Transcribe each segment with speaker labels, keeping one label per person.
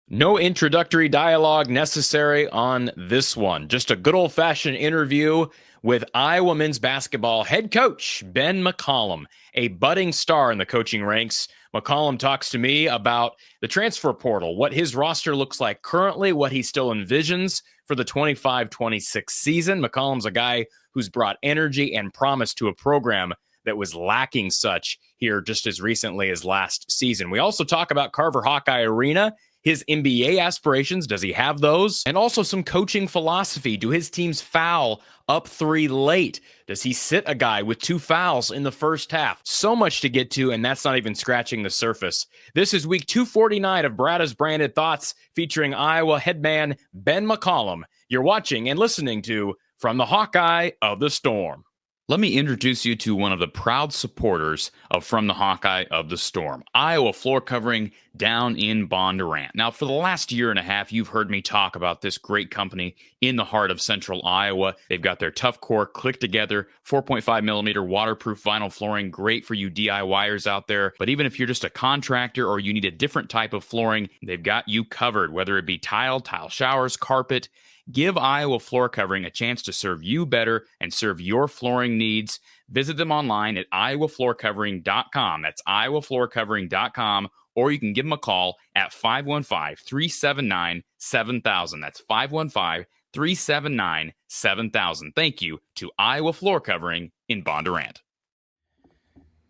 Speaker 1: No introductory dialogue necessary on this one. Just a good old-fashioned interview with Iowa men's basketball head coach Ben McCollum, a budding star in the coaching ranks. McCollum talks to me about the transfer portal, what his roster looks like currently, what he still envisions for the 25-26 season. McCollum's a guy who's brought energy and promise to a program that was lacking such here just as recently as last season. We also talk about Carver Hawkeye Arena, his NBA aspirations. Does he have those? And also some coaching philosophy. Do his teams foul up three late? Does he sit a guy with two fouls in the first half? So much to get to, and that's not even scratching the surface. This is week 249 of Brada's Branded Thoughts, featuring Iowa headman Ben McCollum. You're watching and listening to From the Hawkeye of the Storm. Let me introduce you to one of the proud supporters of From the Hawkeye of the Storm, Iowa floor covering down in Bondurant. Now, for the last year and a half, you've heard me talk about this great company in the heart of central Iowa. They've got their tough core click together, 4.5 millimeter waterproof vinyl flooring, great for you DIYers out there. But even if you're just a contractor or you need a different type of flooring, they've got you covered, whether it be tile showers, carpet. Give Iowa Floor Covering a chance to serve you better and serve your flooring needs. Visit them online at iowafloorcovering.com. That's iowafloorcovering.com, or you can give them a call at 515-379-7000. That's 515-379-7000. Thank you to Iowa Floor Covering in Bondurant.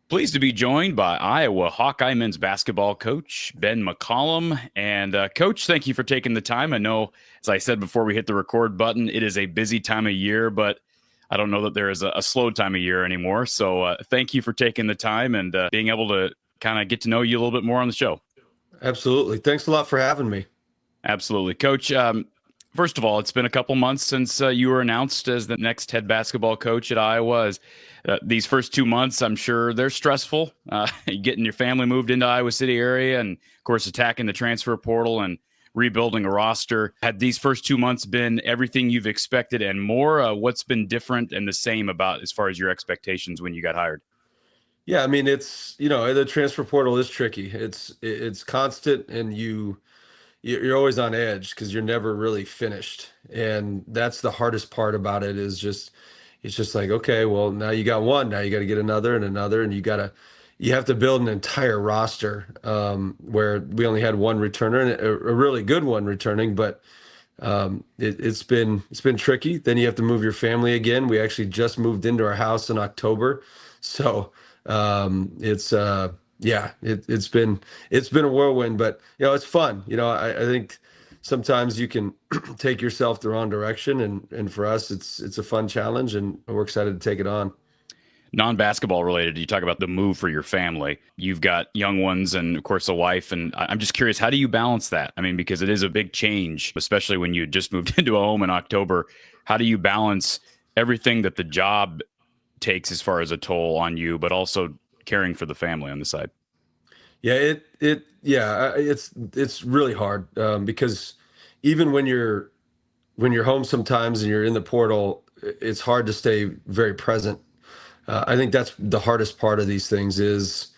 Speaker 1: Pleased to be joined by Iowa Hawkeye men's basketball coach Ben McCollum. And Coach, thank you for taking the time. I know, as I said before we hit the record button, it is a busy time of year, but I don't know that there is a slow time of year anymore. So thank you for taking the time and being able to kind of get to know you a little bit more on the show.
Speaker 2: Absolutely. Thanks a lot for having me.
Speaker 1: Absolutely. Coach, first of all, it's been a couple months since you were announced as the next head basketball coach at Iowa. These first 2 months, I'm sure they're stressful, getting your family moved into Iowa City area and, of course, attacking the transfer portal and rebuilding a roster. Had these first 2 months been everything you've expected and more? What's been different and the same about as far as your expectations when you got hired?
Speaker 2: Yeah, I mean, it's, the transfer portal is tricky. It's constant, and you're always on edge because you're never really finished. And that's the hardest part about it is it's just like, okay, well, now you got one, now you got to get another and another, and you have to build an entire roster, where we only had one returner, and a really good one returning, but it's been tricky. Then you have to move your family again. We actually just moved into our house in October. So it's been a whirlwind, but it's fun. I think sometimes you can take yourself the wrong direction, and for us it's a fun challenge, and we're excited to take it on.
Speaker 1: Non-basketball related, you talk about the move for your family. You've got young ones and, of course, a wife. And I'm just curious, how do you balance that? I mean, because it is a big change, especially when you just moved into a home in October. How do you balance everything that the job takes as far as a toll on you, but also caring for the family on the side?
Speaker 2: Yeah, it's really hard, because even when you're home sometimes and you're in the portal, it's hard to stay very present. I think that's the hardest part of these things is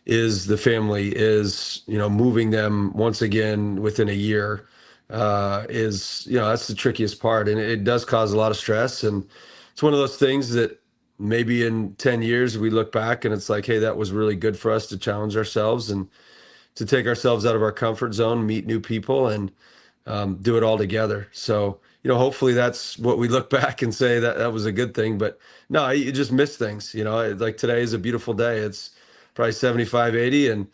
Speaker 2: the family, is moving them once again within a year, that's the trickiest part, and it does cause a lot of stress. And it's one of those things that maybe in 10 years we look back and it's like, hey, that was really good for us to challenge ourselves and to take ourselves out of our comfort zone, meet new people, and do it all together. So hopefully that's what we look back and say that was a good thing. But no, you just miss things. Like today is a beautiful day. It's probably 75, 80, and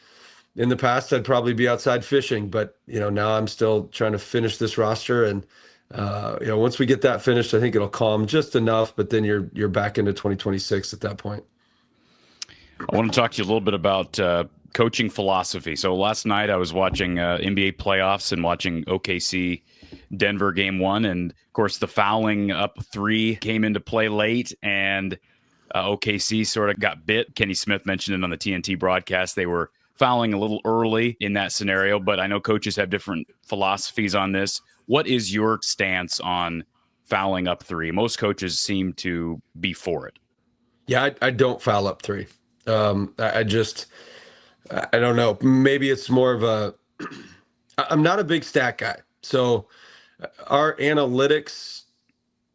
Speaker 2: in the past I'd probably be outside fishing, but now I'm still trying to finish this roster, and once we get that finished, I think it'll calm just enough, but then you're back into 2026 at that point.
Speaker 1: I want to talk to you a little bit about coaching philosophy. So last night I was watching NBA playoffs and watching OKC Denver game 1. And of course the fouling up 3 came into play late, and OKC sort of got bit. Kenny Smith mentioned it on the TNT broadcast. They were fouling a little early in that scenario, but I know coaches have different philosophies on this. What is your stance on fouling up 3? Most coaches seem to be for it.
Speaker 2: Yeah, I don't foul up 3. I don't know. Maybe it's more of I'm not a big stat guy. So our analytics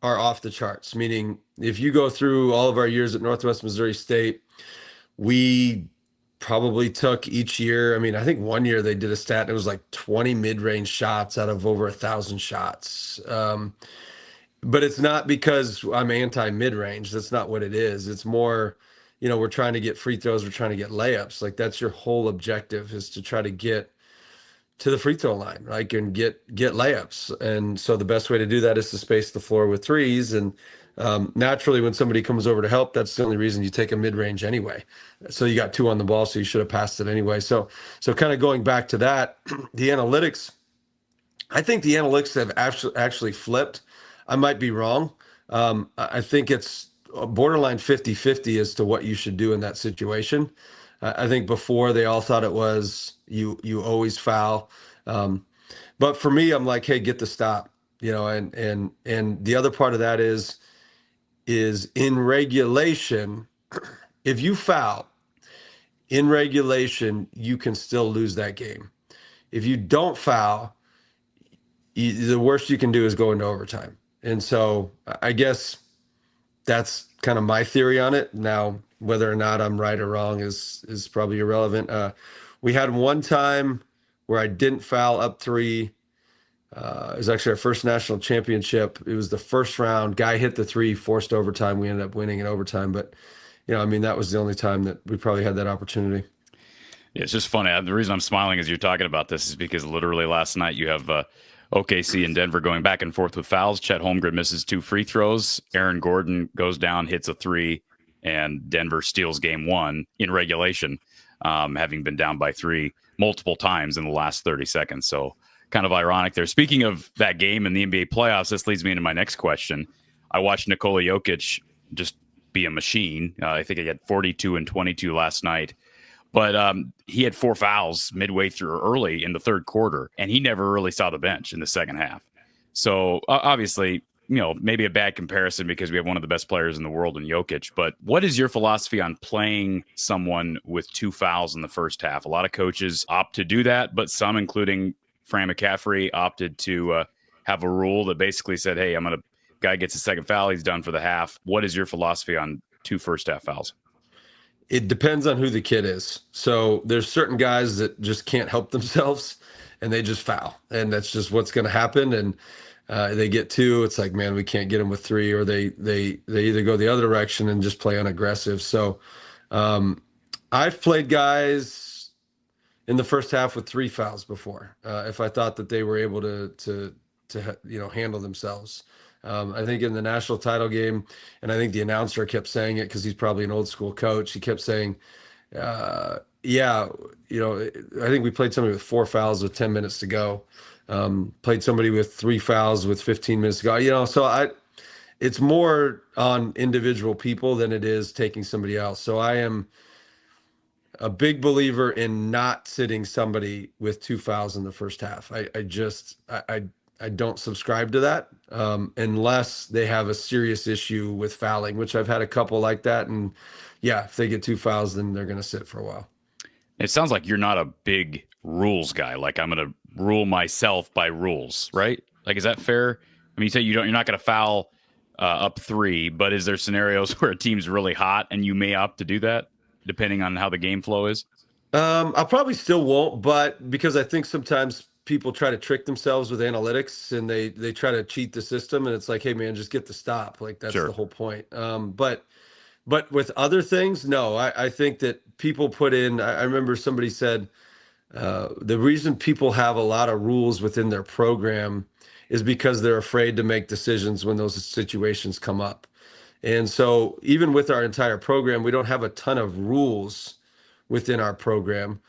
Speaker 2: are off the charts, meaning if you go through all of our years at Northwest Missouri State, we probably took each year. I mean, I think one year they did a stat and it was like 20 mid-range shots out of over 1,000 shots. But it's not because I'm anti mid-range. That's not what it is. It's more, we're trying to get free throws, we're trying to get layups. Like that's your whole objective, is to try to get to the free throw line, like, and get layups. And so the best way to do that is to space the floor with threes. And naturally, when somebody comes over to help, that's the only reason you take a mid-range anyway. So you got two on the ball, so you should have passed it anyway. So kind of going back to that, the analytics, I think the analytics have actually flipped. I might be wrong. I think it's borderline 50-50 as to what you should do in that situation. I think before they all thought it was you always foul. But for me, I'm like, hey, get the stop, and the other part of that is in regulation, if you foul in regulation, you can still lose that game. If you don't foul, the worst you can do is go into overtime. And so I guess that's kind of my theory on it. Now, whether or not I'm right or wrong is probably irrelevant. We had one time where I didn't foul up three. It was actually our first national championship. It was the first round. Guy hit the three, forced overtime. We ended up winning in overtime. But, that was the only time that we probably had that opportunity.
Speaker 1: Yeah, it's just funny. The reason I'm smiling as you're talking about this is because literally last night you have OKC and Denver going back and forth with fouls. Chet Holmgren misses 2 free throws. Aaron Gordon goes down, hits a 3, and Denver steals game 1 in regulation, having been down by 3 multiple times in the last 30 seconds. So kind of ironic there. Speaking of that game in the NBA playoffs, this leads me into my next question. I watched Nikola Jokic just be a machine. I think he had 42 and 22 last night. But he had 4 fouls midway through early in the third quarter, and he never really saw the bench in the second half. So obviously, maybe a bad comparison because we have one of the best players in the world in Jokic. But what is your philosophy on playing someone with 2 fouls in the first half? A lot of coaches opt to do that, but some, including Fran McCaffrey, opted to have a rule that basically said, hey, guy gets a second foul, he's done for the half. What is your philosophy on 2 first half fouls?
Speaker 2: It depends on who the kid is. So there's certain guys that just can't help themselves and they just foul. And that's just what's going to happen. And they get 2. It's like, man, we can't get them with 3, or they either go the other direction and just play unaggressive. So I've played guys in the first half with 3 fouls before, if I thought that they were able to handle themselves. I think in the national title game, and I think the announcer kept saying it because he's probably an old school coach. He kept saying, I think we played somebody with 4 fouls with 10 minutes to go. Played somebody with 3 fouls with 15 minutes to go. So it's more on individual people than it is taking somebody else. So I am a big believer in not sitting somebody with 2 fouls in the first half. I don't subscribe to that unless they have a serious issue with fouling, which I've had a couple like that. And yeah, if they get 2 fouls, then they're going to sit for a while.
Speaker 1: It sounds like you're not a big rules guy. Like, I'm going to rule myself by rules, right? Like, is that fair? I mean, you say you're not going to foul up 3, but is there scenarios where a team's really hot and you may opt to do that depending on how the game flow is?
Speaker 2: I probably still won't, but because I think sometimes people try to trick themselves with analytics and they try to cheat the system, and it's like, hey man, just get the stop. Like that's
Speaker 1: Sure.
Speaker 2: The whole point. But with other things, no, I think that people put in, I remember somebody said, the reason people have a lot of rules within their program is because they're afraid to make decisions when those situations come up. And so even with our entire program, we don't have a ton of rules within our program.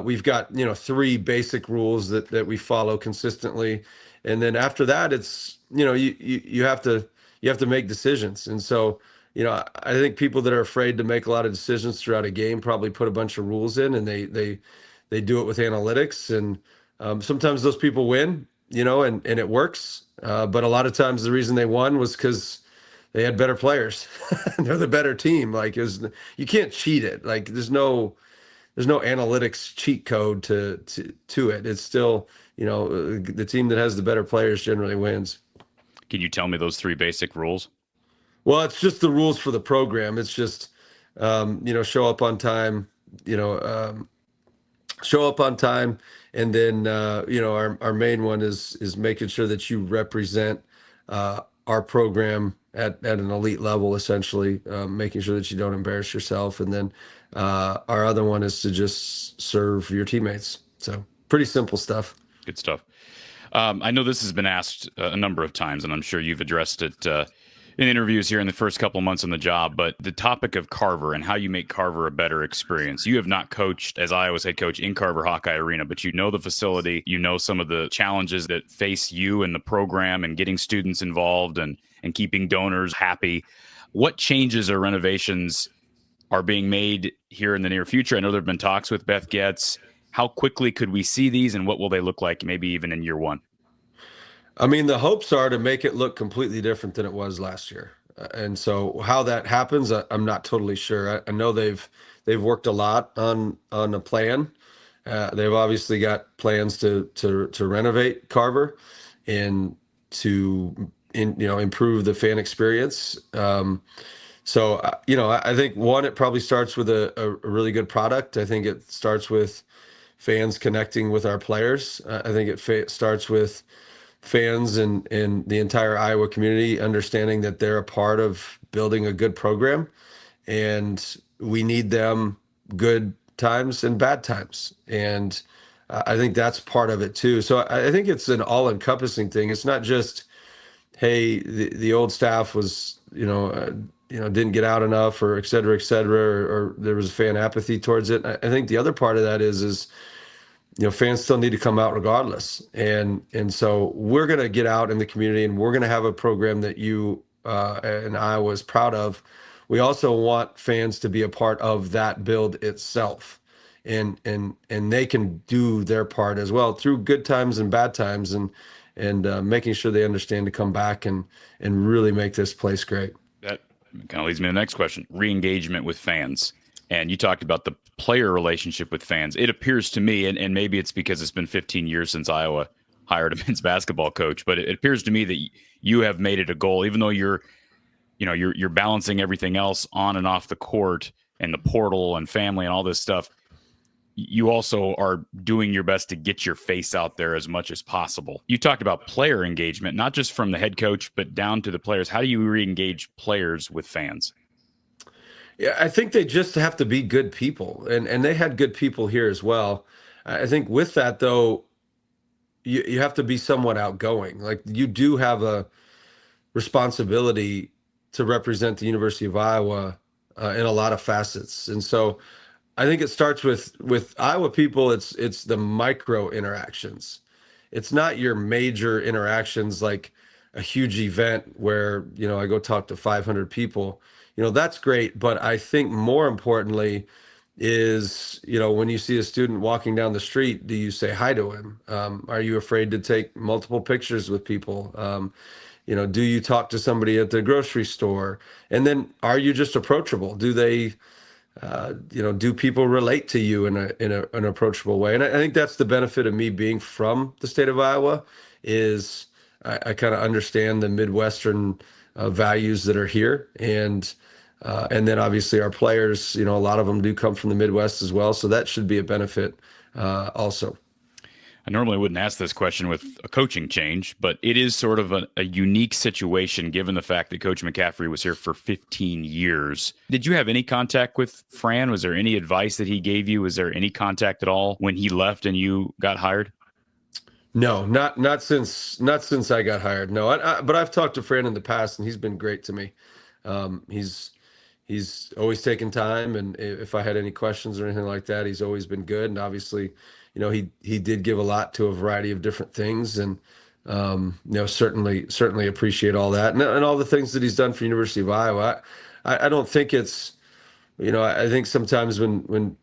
Speaker 2: We've got, 3 basic rules that we follow consistently. And then after that, it's, you have to make decisions. And so, I think people that are afraid to make a lot of decisions throughout a game probably put a bunch of rules in, and they do it with analytics. And sometimes those people win, and it works. But a lot of times the reason they won was because they had better players. They're the better team. Like, you can't cheat it. Like, there's no analytics cheat code to it. It's still, the team that has the better players generally wins.
Speaker 1: Can you tell me those three basic rules?
Speaker 2: Well, it's just the rules for the program. It's just, show up on time, you know, um, show up on time. And then, our main one is making sure that you represent our program at an elite level, essentially, making sure that you don't embarrass yourself. And then our other one is to just serve your teammates. So pretty simple stuff.
Speaker 1: Good stuff. I know this has been asked a number of times, and I'm sure you've addressed it in interviews here in the first couple of months on the job, but the topic of Carver and how you make Carver a better experience. You have not coached as Iowa's head coach in Carver Hawkeye Arena, but you know the facility, you know some of the challenges that face you and the program and getting students involved and keeping donors happy. What changes or renovations are being made here in the near future? I know there have been talks with Beth Getz. How quickly could we see these, and what will they look like maybe even in year one?
Speaker 2: I mean, the hopes are to make it look completely different than it was last year. And so how that happens, I'm not totally sure. I know they've worked a lot on a plan. They've obviously got plans to renovate Carver and to improve the fan experience. I think one, it probably starts with a really good product. I think it starts with fans connecting with our players. I think it starts with fans and the entire Iowa community understanding that they're a part of building a good program, and we need them good times and bad times. And I think that's part of it too. So I think it's an all-encompassing thing. It's not just, hey, the old staff was, didn't get out enough, or et cetera, or there was fan apathy towards it. I think the other part of that is fans still need to come out regardless. And so we're going to get out in the community, and we're going to have a program that you and Iowa is proud of. We also want fans to be a part of that build itself. And they can do their part as well through good times and bad times, and making sure they understand to come back and really make this place great.
Speaker 1: That kind of leads me to the next question: re-engagement with fans. And you talked about the player relationship with fans. It appears to me, and maybe it's because it's been 15 years since Iowa hired a men's basketball coach, but it appears to me that you have made it a goal, even though you're balancing everything else on and off the court and the portal and family and all this stuff. You also are doing your best to get your face out there as much as possible. You talked about player engagement, not just from the head coach, but down to the players. How do you re-engage players with fans?
Speaker 2: Yeah, I think they just have to be good people, and they had good people here as well. I think with that, though, you have to be somewhat outgoing. Like, you do have a responsibility to represent the University of Iowa in a lot of facets. And so I think it starts with Iowa people. It's the micro interactions. It's not your major interactions like a huge event where, I go talk to 500 people. That's great. But I think more importantly is, when you see a student walking down the street, do you say hi to him? Are you afraid to take multiple pictures with people? Do you talk to somebody at the grocery store? And then are you just approachable? Do they, do people relate to you in an approachable way? And I think that's the benefit of me being from the state of Iowa is I kind of understand the Midwestern values that are here. And then obviously our players, a lot of them do come from the Midwest as well. So that should be a benefit also.
Speaker 1: I normally wouldn't ask this question with a coaching change, but it is sort of a unique situation given the fact that Coach McCaffrey was here for 15 years. Did you have any contact with Fran? Was there any advice that he gave you? Was there any contact at all when he left and you got hired?
Speaker 2: No, not since I got hired. No, but I've talked to Fran in the past, and he's been great to me. He's always taken time, and if I had any questions or anything like that, he's always been good. And obviously, he did give a lot to a variety of different things, and certainly appreciate all that, and all the things that he's done for University of Iowa. I don't think it's, I think sometimes when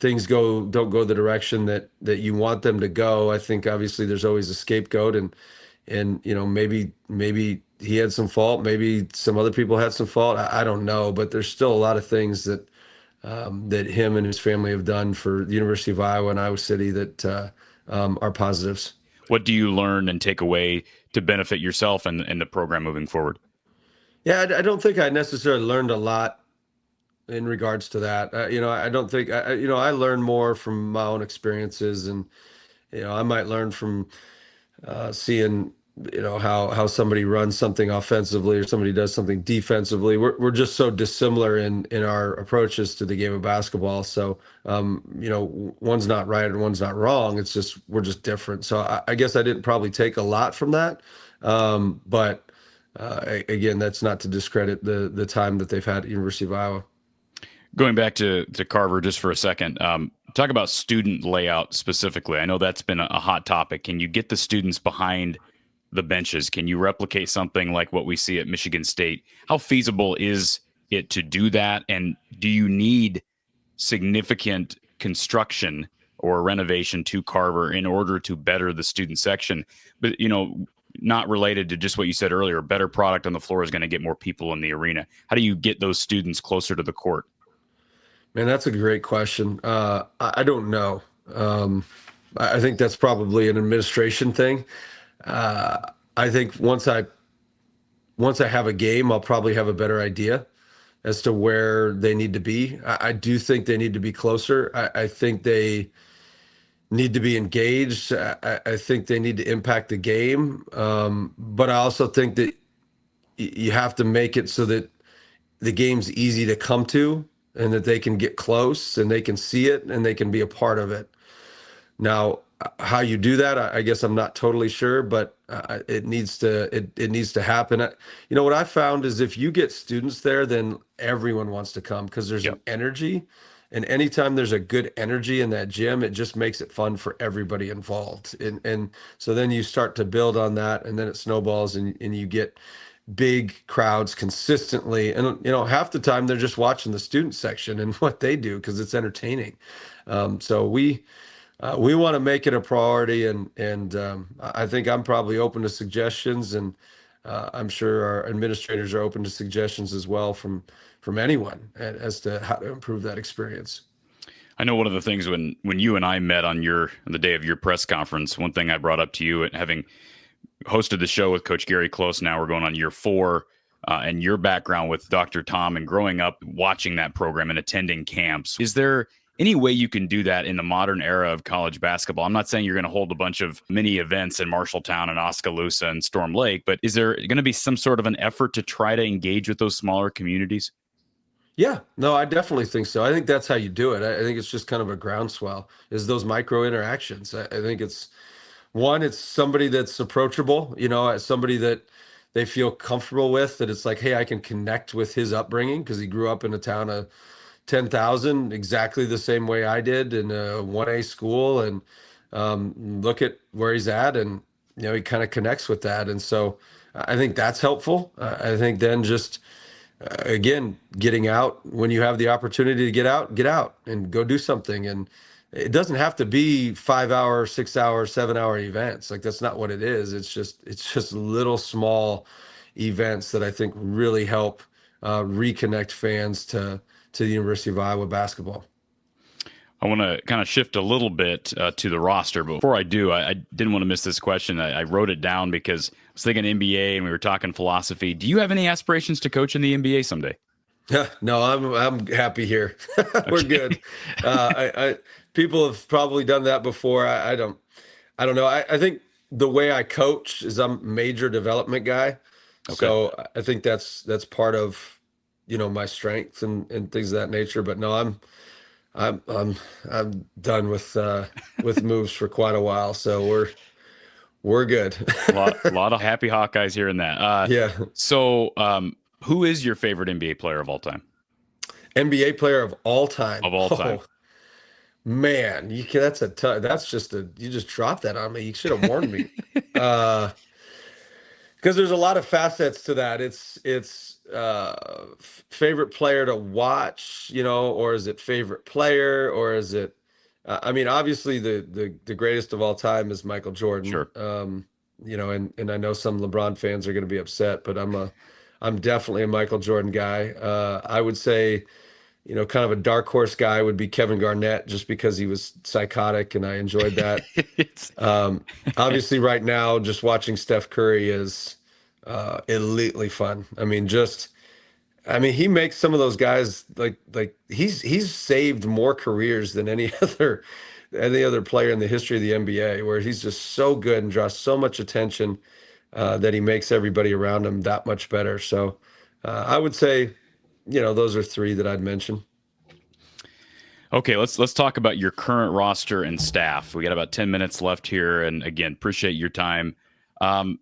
Speaker 2: things don't go the direction that you want them to go, I think obviously there's always a scapegoat, and maybe he had some fault, maybe some other people had some fault. I don't know, but there's still a lot of things that him and his family have done for the University of Iowa and Iowa City that are positives.
Speaker 1: What do you learn and take away to benefit yourself and the program moving forward?
Speaker 2: Yeah, I don't think I necessarily learned a lot in regards to that. I don't think I learn more from my own experiences, and I might learn from seeing how somebody runs something offensively or somebody does something defensively. We're just so dissimilar in our approaches to the game of basketball. So one's not right and one's not wrong. It's just we're just different. So I guess I didn't probably take a lot from that, but again, that's not to discredit the time that they've had at University of Iowa.
Speaker 1: Going back to Carver just for a second, talk about student layout specifically. I know that's been a hot topic. Can you get the students behind the benches? Can you replicate something like what we see at Michigan State? How feasible is it to do that? And do you need significant construction or renovation to Carver in order to better the student section? But, not related to just what you said earlier, better product on the floor is going to get more people in the arena. How do you get those students closer to the court?
Speaker 2: Man, that's a great question. I don't know. I think that's probably an administration thing. I think once I have a game, I'll probably have a better idea as to where they need to be. I do think they need to be closer. I think they need to be engaged. I think they need to impact the game. But I also think that you have to make it so that the game's easy to come to and that they can get close and they can see it and they can be a part of it. Now, how you do that, I guess I'm not totally sure, but it needs to happen. What I found is if you get students there, then everyone wants to come because there's an energy. And anytime there's a good energy in that gym, it just makes it fun for everybody involved. And so then you start to build on that, and then it snowballs, and you get big crowds consistently. And half the time they're just watching the student section and what they do because it's entertaining. So we want to make it a priority, and I think I'm probably open to suggestions, and I'm sure our administrators are open to suggestions as well from anyone as to how to improve that experience.
Speaker 1: I know one of the things when you and I met on the day of your press conference, one thing I brought up to you, and having hosted the show with Coach Gary Close, now we're going on year 4, and your background with Dr. Tom and growing up watching that program and attending camps. Is there any way you can do that in the modern era of college basketball? I'm not saying you're going to hold a bunch of mini events in Marshalltown and Oskaloosa and Storm Lake, but is there going to be some sort of an effort to try to engage with those smaller communities?
Speaker 2: Yeah, no, I definitely think so. I think that's how you do it. I think it's just kind of a groundswell, is those micro interactions. I think it's somebody that's approachable, as somebody that they feel comfortable with, that it's like, hey, I can connect with his upbringing because he grew up in a town of 10,000 exactly the same way I did in a 1A school, and look at where he's at, and he kind of connects with that. And so I think that's helpful. I think then just again, getting out when you have the opportunity to get out and go do something. And it doesn't have to be 5-hour, 6-hour, 7-hour events. Like, that's not what it is. It's just little small events that I think really help reconnect fans to the University of Iowa basketball.
Speaker 1: I want to kind of shift a little bit to the roster, but before I do, I didn't want to miss this question. I wrote it down because I was thinking NBA and we were talking philosophy. Do you have any aspirations to coach in the NBA someday?
Speaker 2: No, I'm happy here. We're good. People have probably done that before. I don't know. I think the way I coach is I'm a major development guy. Okay. So I think that's part of, my strength and things of that nature. But no, I'm done with moves for quite a while. So we're good.
Speaker 1: a lot of happy Hawkeyes here in that.
Speaker 2: Yeah.
Speaker 1: So who is your favorite NBA player of all time?
Speaker 2: NBA player of all time.
Speaker 1: Of all time.
Speaker 2: Oh, man, you just dropped that on me. You should have warned me. Because there's a lot of facets to that. It's favorite player to watch, or is it favorite player, or is it? Obviously the greatest of all time is Michael Jordan.
Speaker 1: Sure.
Speaker 2: And I know some LeBron fans are going to be upset, but I'm definitely a Michael Jordan guy. I would say kind of a dark horse guy would be Kevin Garnett, just because he was psychotic and I enjoyed that. Um, Obviously, right now, just watching Steph Curry is elitely fun. He makes some of those guys like he's saved more careers than any other player in the history of the NBA, where he's just so good and draws so much attention that he makes everybody around him that much better. So I would say, those are three that I'd mention.
Speaker 1: Okay, let's talk about your current roster and staff. We got about 10 minutes left here, and again, appreciate your time.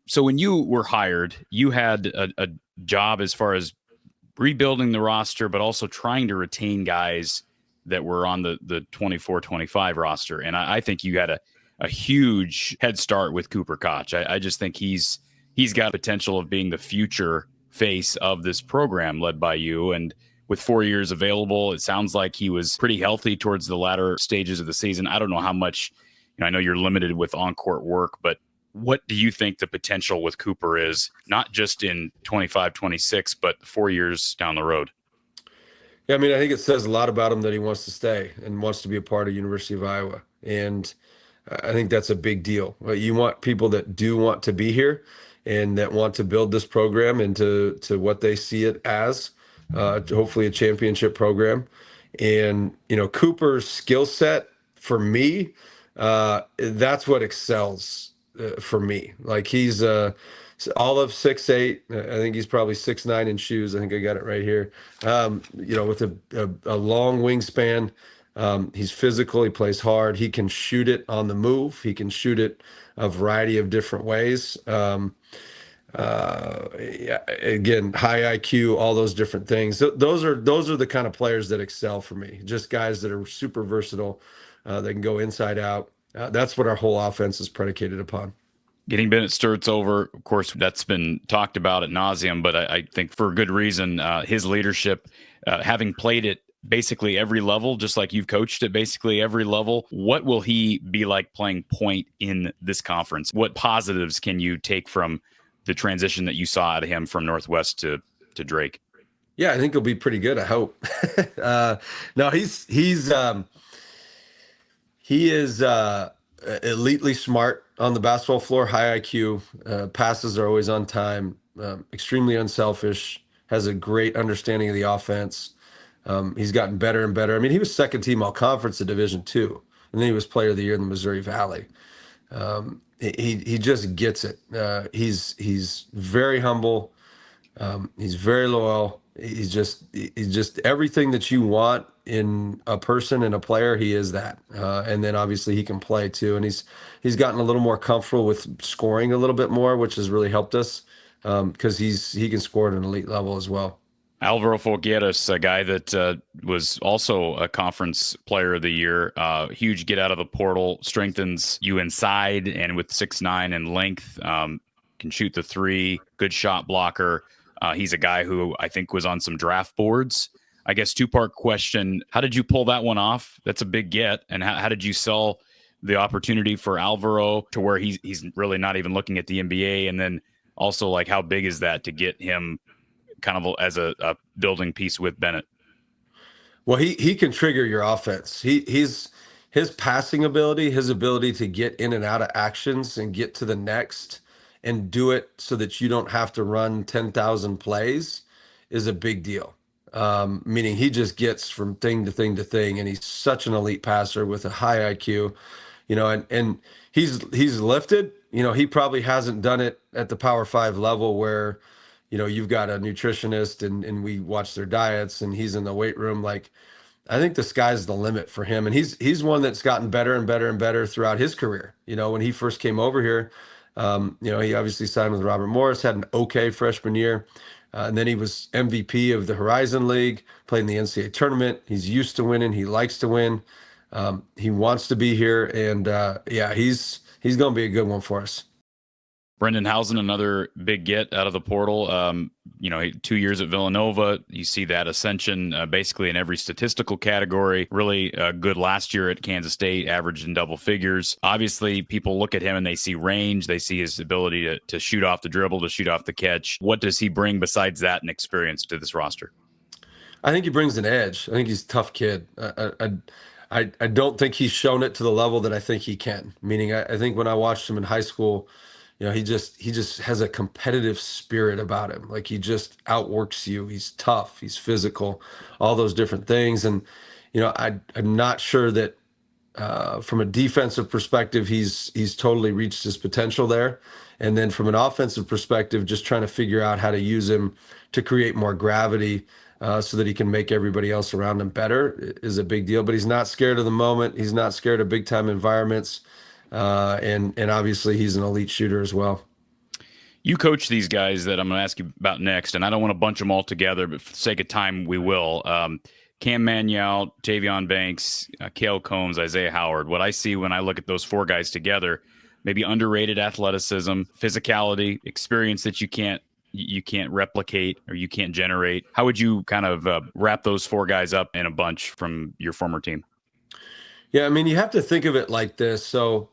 Speaker 1: So when you were hired, you had a job as far as rebuilding the roster, but also trying to retain guys that were on the 24-25 roster. And I think you had a huge head start with Cooper Cotch. I just think he's got potential of being the future face of this program led by you. And with 4 years available, it sounds like he was pretty healthy towards the latter stages of the season. I don't know how much, I know you're limited with on-court work, but what do you think the potential with Cooper is, not just in 25-26, but 4 years down the road?
Speaker 2: Yeah, I think it says a lot about him that he wants to stay and wants to be a part of University of Iowa. And I think that's a big deal. You want people that do want to be here and that want to build this program into what they see it as, hopefully a championship program. And, Cooper's skill set for me, that's what excels for me. Like he's all of 6'8". I think he's probably 6'9" in shoes. I think I got it right here. With a long wingspan. He's physical. He plays hard. He can shoot it on the move. He can shoot it a variety of different ways. Yeah, again, high IQ, all those different things. Those are the kind of players that excel for me. Just guys that are super versatile. They can go inside out. That's what our whole offense is predicated upon.
Speaker 1: Getting Bennett Strz over, of course, that's been talked about ad nauseum, but I think for good reason. His leadership, having played at basically every level, just like you've coached at basically every level, what will he be like playing point in this conference? What positives can you take from the transition that you saw out of him from Northwest to Drake?
Speaker 2: Yeah, I think he'll be pretty good. I hope. No, he is elitely smart on the basketball floor, high IQ, passes are always on time, extremely unselfish, has a great understanding of the offense. He's gotten better and better. He was second team all conference in Division II, and then he was player of the year in the Missouri Valley. He just gets it. He's very humble. He's very loyal. He's just everything that you want in a person and a player. He is that. And then obviously he can play too. And he's gotten a little more comfortable with scoring a little bit more, which has really helped us because he can score at an elite level as well.
Speaker 1: Alvaro Forgueras, a guy that was also a conference player of the year, huge get out of the portal, strengthens you inside and with 6'9" and length, can shoot the three, good shot blocker. He's a guy who I think was on some draft boards. I guess two-part question. How did you pull that one off? That's a big get. And how did you sell the opportunity for Alvaro to where he's really not even looking at the NBA? And then also, like, how big is that to get him kind of as a building piece with Bennett?
Speaker 2: Well, he can trigger your offense. His passing ability, his ability to get in and out of actions and get to the next and do it so that you don't have to run 10,000 plays is a big deal. Meaning he just gets from thing to thing to thing, and he's such an elite passer with a high IQ, and he's lifted. He probably hasn't done it at the Power 5 level where, you've got a nutritionist and we watch their diets and he's in the weight room. Like, I think the sky's the limit for him. And he's one that's gotten better and better and better throughout his career. When he first came over here, he obviously signed with Robert Morris, had an okay freshman year. And then he was MVP of the Horizon League, played in the NCAA tournament. He's used to winning. He likes to win. He wants to be here. And he's going to be a good one for us.
Speaker 1: Brendan Housen, another big get out of the portal. 2 years at Villanova. You see that ascension basically in every statistical category. Really good last year at Kansas State, averaged in double figures. Obviously, people look at him and they see range. They see his ability to shoot off the dribble, to shoot off the catch. What does he bring besides that and experience to this roster?
Speaker 2: I think he brings an edge. I think he's a tough kid. I don't think he's shown it to the level that I think he can. Meaning, I think when I watched him in high school, he just has a competitive spirit about him. Like he just outworks you. He's tough. He's physical, all those different things. And I'm not sure that from a defensive perspective, he's totally reached his potential there. And then from an offensive perspective, just trying to figure out how to use him to create more gravity so that he can make everybody else around him better is a big deal. But he's not scared of the moment. He's not scared of big time environments. And obviously he's an elite shooter as well.
Speaker 1: You coach these guys that I'm going to ask you about next, and I don't want to bunch them all together, but for the sake of time, we will. Cam Manuel, Tavion Banks, Kale Combmes, Isaiah Howard. What I see when I look at those four guys together, maybe underrated athleticism, physicality, experience that you can't replicate or you can't generate. How would you kind of wrap those four guys up in a bunch from your former team?
Speaker 2: Yeah, I mean, you have to think of it like this. So,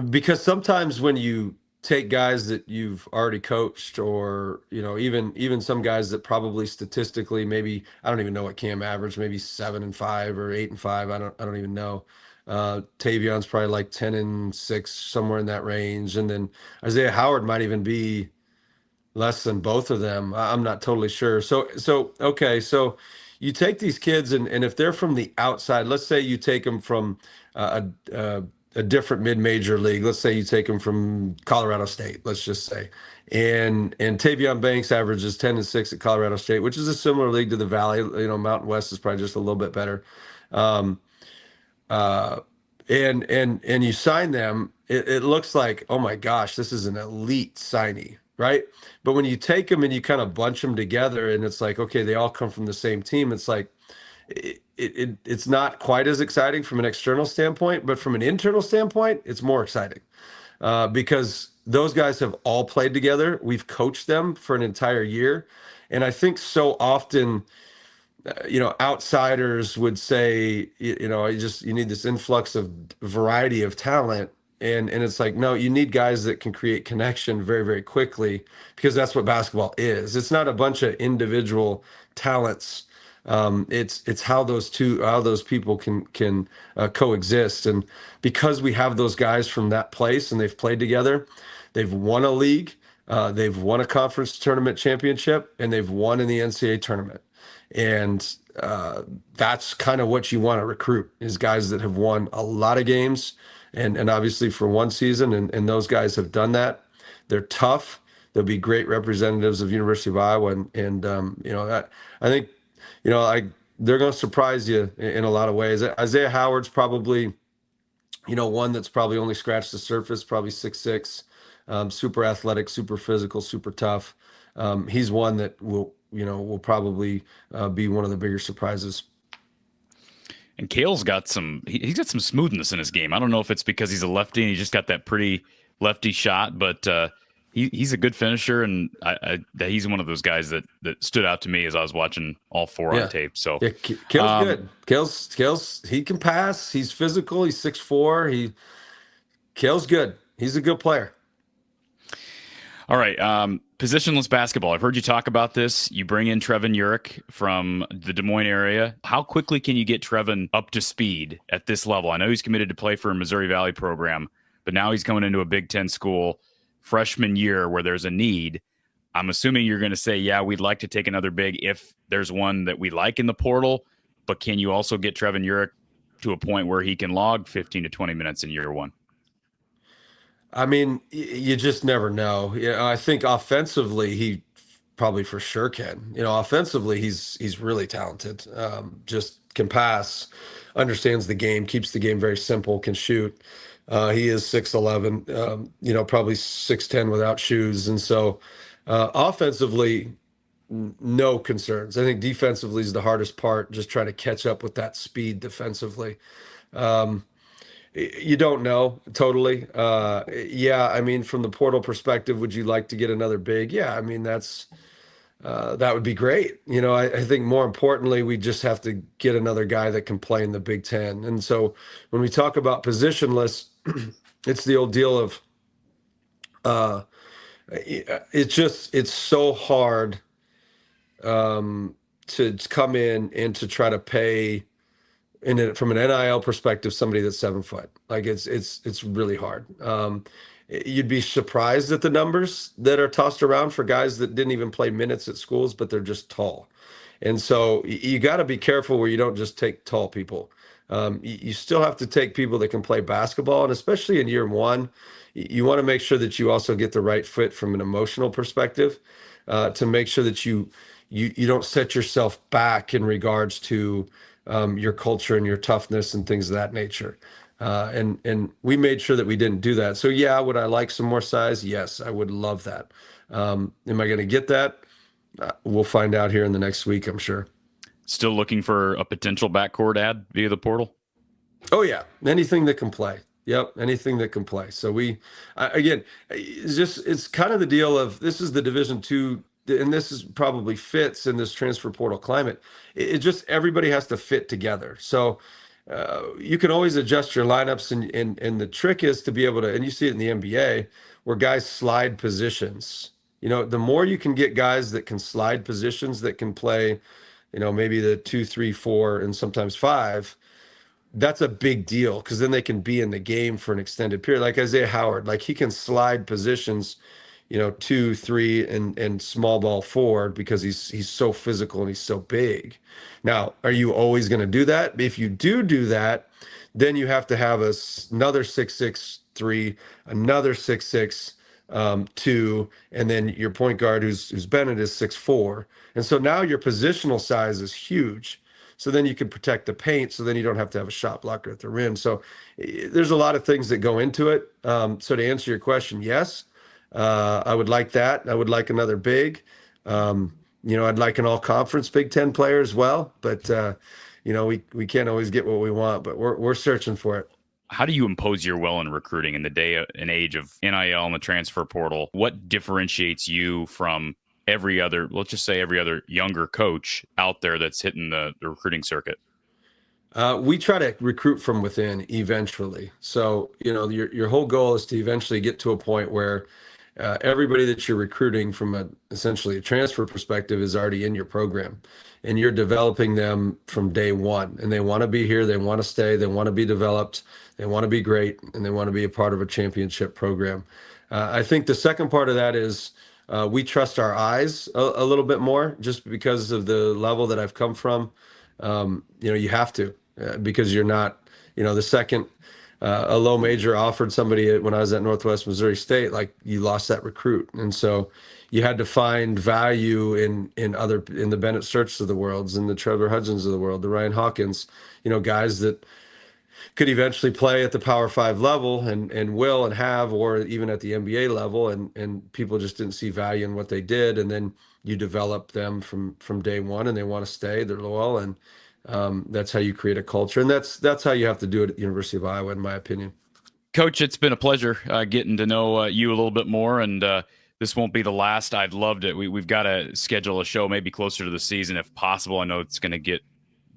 Speaker 2: because sometimes when you take guys that you've already coached, or even some guys that probably statistically, maybe I don't even know what Cam averaged, maybe 7-5 or 8-5. I don't even know. Tavion's probably like 10-6, somewhere in that range, and then Isaiah Howard might even be less than both of them. I'm not totally sure. So okay, so you take these kids, and if they're from the outside, let's say you take them from a different mid-major league. Let's say you take them from Colorado State, let's just say. And Tavion Banks averages 10-6 at Colorado State, which is a similar league to the Valley. Mountain West is probably just a little bit better. Um, uh, and you sign them, it looks like, oh my gosh, this is an elite signee, right? But when you take them and you kind of bunch them together, and it's like, okay, they all come from the same team. It's like, it's not quite as exciting from an external standpoint, but from an internal standpoint, it's more exciting because those guys have all played together. We've coached them for an entire year. And I think so often, outsiders would say, you need this influx of variety of talent. And it's like, no, you need guys that can create connection very, very quickly, because that's what basketball is. It's not a bunch of individual talents. It's how those people can coexist. And because we have those guys from that place and they've played together, they've won a league, they've won a conference tournament championship, and they've won in the NCAA tournament. And that's kind of what you want to recruit, is guys that have won a lot of games, and obviously for one season, and those guys have done that. They're tough. They'll be great representatives of University of Iowa, and I think they're going to surprise you in a lot of ways. Isaiah Howard's probably, one that's probably only scratched the surface, probably 6'6", super athletic, super physical, super tough. He's one that will probably be one of the bigger surprises.
Speaker 1: And Kale's got he's got some smoothness in his game. I don't know if it's because he's a lefty and he just got that pretty lefty shot, but he's a good finisher, and that he's one of those guys that stood out to me as I was watching all four on tape. So
Speaker 2: yeah, Kale's good. Kale's he can pass. He's physical. He's 6'4". Kale's good. He's a good player.
Speaker 1: All right. Positionless basketball. I've heard you talk about this. You bring in Trevan Urick from the Des Moines area. How quickly can you get Trevan up to speed at this level? I know he's committed to play for a Missouri Valley program, but now he's coming into a Big Ten school freshman year where there's a need. I'm assuming you're going to say, yeah, we'd like to take another big if there's one that we like in the portal, but can you also get Trevan Urick to a point where he can log 15 to 20 minutes in year one?
Speaker 2: I mean, you just never know. I think offensively, he probably for sure can. Offensively, he's really talented. Just can pass, understands the game, keeps the game very simple, can shoot. He is 6'11", probably 6'10" without shoes. And so offensively, no concerns. I think defensively is the hardest part, just trying to catch up with that speed defensively. You don't know totally. Yeah, I mean, from the portal perspective, would you like to get another big? Yeah, I mean, that would be great. I think more importantly, we just have to get another guy that can play in the Big Ten. And so when we talk about positionless, it's the old deal of it's so hard to come in and to try to pay from an NIL perspective, somebody that's 7 foot. Like it's really hard. You'd be surprised at the numbers that are tossed around for guys that didn't even play minutes at schools, but they're just tall. And so you got to be careful where you don't just take tall people. You still have to take people that can play basketball, and especially in year one, you want to make sure that you also get the right fit from an emotional perspective, to make sure that you don't set yourself back in regards to your culture and your toughness and things of that nature. And we made sure that we didn't do that. So yeah, would I like some more size? Yes, I would love that. Am I going to get that? We'll find out here in the next week, I'm sure.
Speaker 1: Still looking for a potential backcourt ad via the portal?
Speaker 2: Oh yeah, anything that can play. Yep, anything that can play. So again, it's kind of the deal of, this is the Division II, and this is probably fits in this transfer portal climate. It just, everybody has to fit together. So you can always adjust your lineups, and the trick is to be able to, and you see it in the NBA where guys slide positions. The more you can get guys that can slide positions, that can play, maybe the 2, 3, 4, and sometimes 5, that's a big deal, because then they can be in the game for an extended period. Like Isaiah Howard, like he can slide positions, 2, 3, and small ball forward, because he's so physical and he's so big. Now, are you always going to do that? If you do that, then you have to have another 6'6" 3, another 6'6" 2, and then your point guard, who's Bennett, is 6'4", and so now your positional size is huge. So then you can protect the paint, so then you don't have to have a shot blocker at the rim. So there's a lot of things that go into it. So to answer your question, yes, I would like that. I would like another big. I'd like an all-conference Big Ten player as well. But we can't always get what we want, but we're searching for it.
Speaker 1: How do you impose your will in recruiting in the day and age of NIL and the transfer portal? What differentiates you from let's just say every other younger coach out there that's hitting the recruiting circuit?
Speaker 2: We try to recruit from within eventually. So, your whole goal is to eventually get to a point where everybody that you're recruiting from essentially a transfer perspective is already in your program, and you're developing them from day one, and they want to be here. They want to stay. They want to be developed. They want to be great, and they want to be a part of a championship program. I think the second part of that is, we trust our eyes a little bit more, just because of the level that I've come from. You have to, because you're not, the second a low major offered somebody when I was at Northwest Missouri State, like, you lost that recruit. And so you had to find value in the Bennett Strz of the worlds, and the Trevor Hudgens of the world, the Ryan Hawkins, guys that could eventually play at the Power 5 level, and will and have, or even at the NBA level, and people just didn't see value in what they did. And then you develop them from day one, and they want to stay, they're loyal, and that's how you create a culture. And that's how you have to do it at the University of Iowa, in my opinion.
Speaker 1: Coach, it's been a pleasure getting to know you a little bit more, and this won't be the last. I'd loved it. We've got to schedule a show maybe closer to the season if possible. I know it's going to get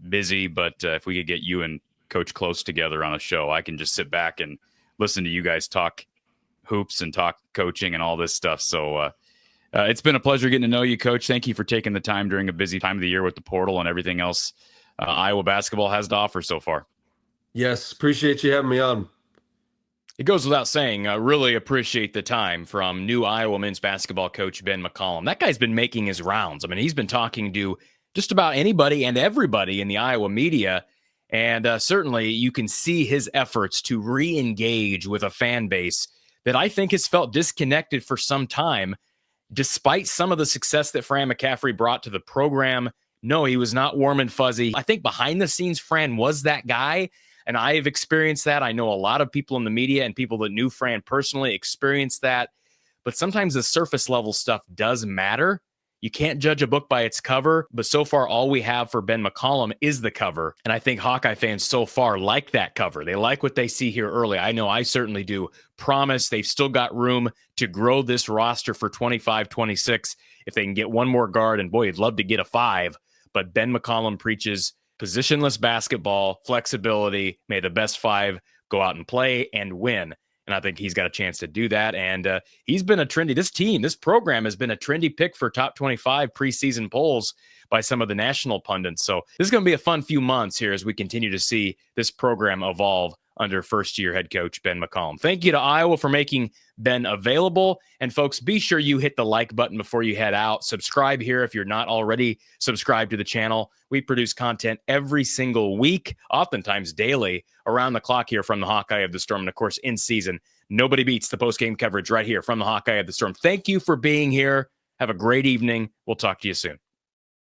Speaker 1: busy, but if we could get you and Coach close together on a show, I can just sit back and listen to you guys talk hoops and talk coaching and all this stuff. So it's been a pleasure getting to know you, Coach. Thank you for taking the time during a busy time of the year with the portal and everything else Iowa basketball has to offer so far.
Speaker 2: Yes, appreciate you having me on.
Speaker 1: It goes without saying, I really appreciate the time from new Iowa men's basketball coach Ben McCollum. That guy's been making his rounds. I mean, he's been talking to just about anybody and everybody in the Iowa media. And certainly you can see his efforts to re-engage with a fan base that I think has felt disconnected for some time, despite some of the success that Fran McCaffrey brought to the program. No, he was not warm and fuzzy. I think behind the scenes, Fran was that guy, and I have experienced that. I know a lot of people in the media and people that knew Fran personally experienced that, but sometimes the surface level stuff does matter. You can't judge a book by its cover, but so far all we have for Ben McCollum is the cover. And I think Hawkeye fans so far like that cover. They like what they see here early. I know I certainly do. Promise they've still got room to grow this roster for 25-26 if they can get one more guard. And boy, you'd love to get a 5. But Ben McCollum preaches positionless basketball, flexibility, may the best 5 go out and play and win. And I think he's got a chance to do that. And he's been this program has been a trendy pick for top 25 preseason polls by some of the national pundits. So this is going to be a fun few months here as we continue to see this program evolve under first-year head coach Ben McCollum. Thank you to Iowa for making Ben available. And folks, be sure you hit the like button before you head out. Subscribe here if you're not already subscribed to the channel. We produce content every single week, oftentimes daily, around the clock here from the Hawkeye of the Storm. And of course, in season, nobody beats the post-game coverage right here from the Hawkeye of the Storm. Thank you for being here. Have a great evening. We'll talk to you soon.